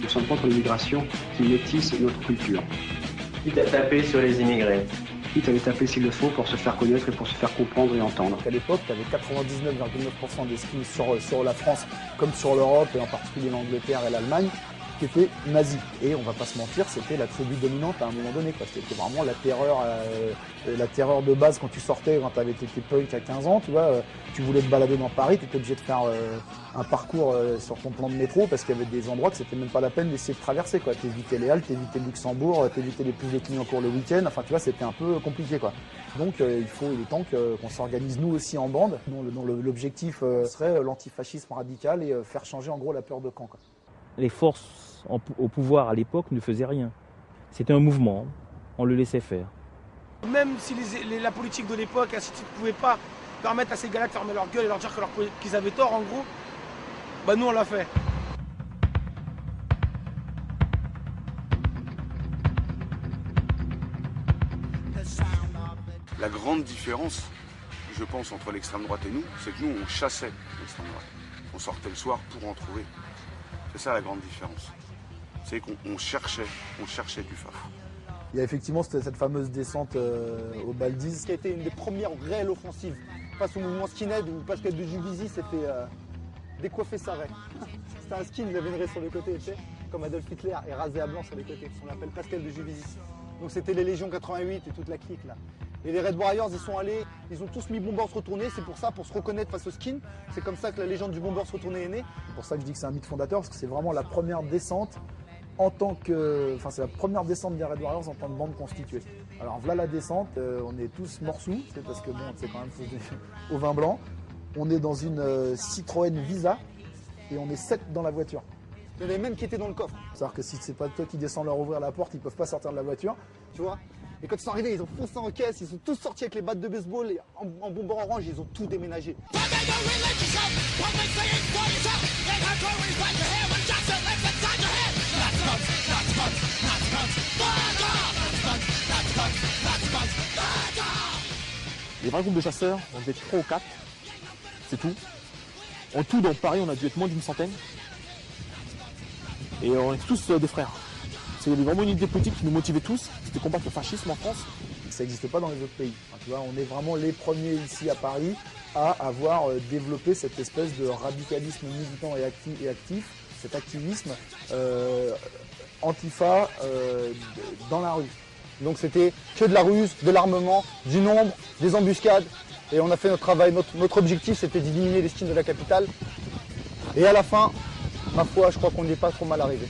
Nous sommes contre l'immigration qui métisse notre culture. Quitte à taper sur les immigrés. Quitte à les taper s'il le faut pour se faire connaître et pour se faire comprendre et entendre. À l'époque, tu avais 99,9% des skins sur la France comme sur l'Europe et en particulier l'Angleterre et l'Allemagne qui étaient nazis. Et on va pas se mentir, c'était la tribu dominante à un moment donné. C'était vraiment la terreur de base quand tu sortais, quand tu avais été punk à 15 ans, tu vois, tu voulais te balader dans Paris, tu étais obligé de faire un parcours sur ton plan de métro parce qu'il y avait des endroits que c'était même pas la peine d'essayer de traverser, quoi. T'évitais les Halles, t'évitais Luxembourg, t'évitais les plus de Clignancourt le week-end, enfin tu vois, c'était un peu compliqué, quoi. Donc il est temps qu'on s'organise nous aussi en bande, dont l'objectif serait l'antifascisme radical et faire changer en gros la peur de camp, quoi. Les forces au pouvoir à l'époque ne faisaient rien. C'était un mouvement, on le laissait faire. Même si la politique de l'époque, ainsi de suite, ne pouvait pas permettre à ces gars-là de fermer leur gueule et leur dire qu'ils avaient tort, en gros, bah nous on l'a fait. La grande différence, je pense, entre l'extrême droite et nous, c'est que nous, on chassait l'extrême droite. On sortait le soir pour en trouver. C'est ça la grande différence. C'est qu'on cherchait du faf. Il y a effectivement cette fameuse descente au Baldiz, qui a été une des premières réelles offensives face au mouvement skinhead où Pascal de Juvisy s'est fait décoiffer sa raie. C'était un skin, il avait une raie sur le côté, tu sais, comme Adolf Hitler, et rasé à blanc sur les côtés. On l'appelle Pascal de Juvisy. Donc c'était les Légions 88 et toute la clique là. Et les Red Warriors, ils sont allés, ils ont tous mis Bombers retourné, c'est pour ça, pour se reconnaître face au skin. C'est comme ça que la légende du Bombers retourné est née. C'est pour ça que je dis que c'est un mythe fondateur, parce que c'est vraiment la première descente en tant que... Enfin, c'est la première descente des Red Warriors en tant que bande constituée. Alors voilà la descente, on est tous morts-sous, c'est parce que bon, c'est quand même au vin blanc. On est dans une Citroën Visa et on est 7 dans la voiture. Il y en avait même qui étaient dans le coffre. C'est-à-dire que si c'est pas toi qui descends leur ouvrir la porte, ils peuvent pas sortir de la voiture. Tu vois. Et quand ils sont arrivés, ils ont foncé en caisse, ils sont tous sortis avec les battes de baseball et en bomber orange, ils ont tout déménagé. Les vrais groupes de chasseurs, on devait être 3 ou 4, c'est tout. En tout, dans Paris, on a dû être moins d'une centaine. Et on est tous des frères. C'est vraiment une idée politique qui nous motivait tous, c'était combattre le fascisme en France. Ça n'existe pas dans les autres pays. Enfin, tu vois, on est vraiment les premiers ici à Paris à avoir développé cette espèce de radicalisme militant et actif, cet activisme antifa dans la rue. Donc c'était que de la ruse, de l'armement, du nombre, des embuscades. Et on a fait notre travail. Notre objectif, c'était d'éliminer les skins de la capitale. Et à la fin, ma foi, je crois qu'on n'y est pas trop mal arrivé.